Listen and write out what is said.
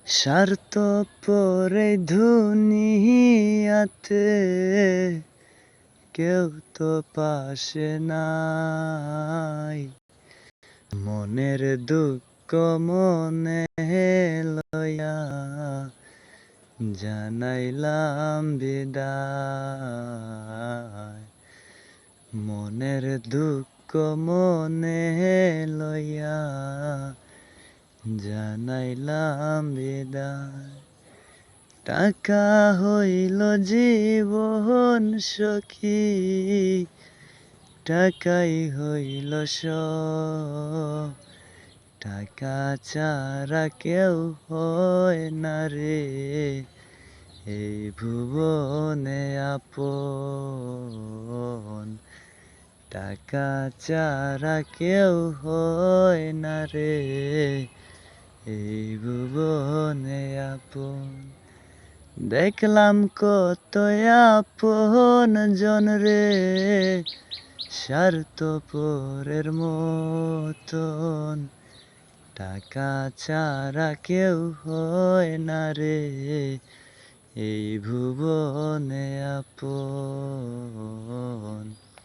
স্বার্থপরে দুনিয়াতে কেউ তো পাশে নাই। মনের দুঃখ মনে লইয়া জানাইলাম বিদায়। মনের দুঃখ মনে লইয়া জানাইলাম বিদায়। টাকা হইল জীবন সখী, টাকাই হইল সব। টাকা ছাড়া কেউ হয় না রে এই ভুবনে আপন। টাকা ছাড়া কেউ হয় না রে এই ভুবনে আপন। দেখলাম কত আপন জন রে স্বার্থপরের মতন। টাকা ছাড়া কেউ হয় না রে এই ভুবনে আপন।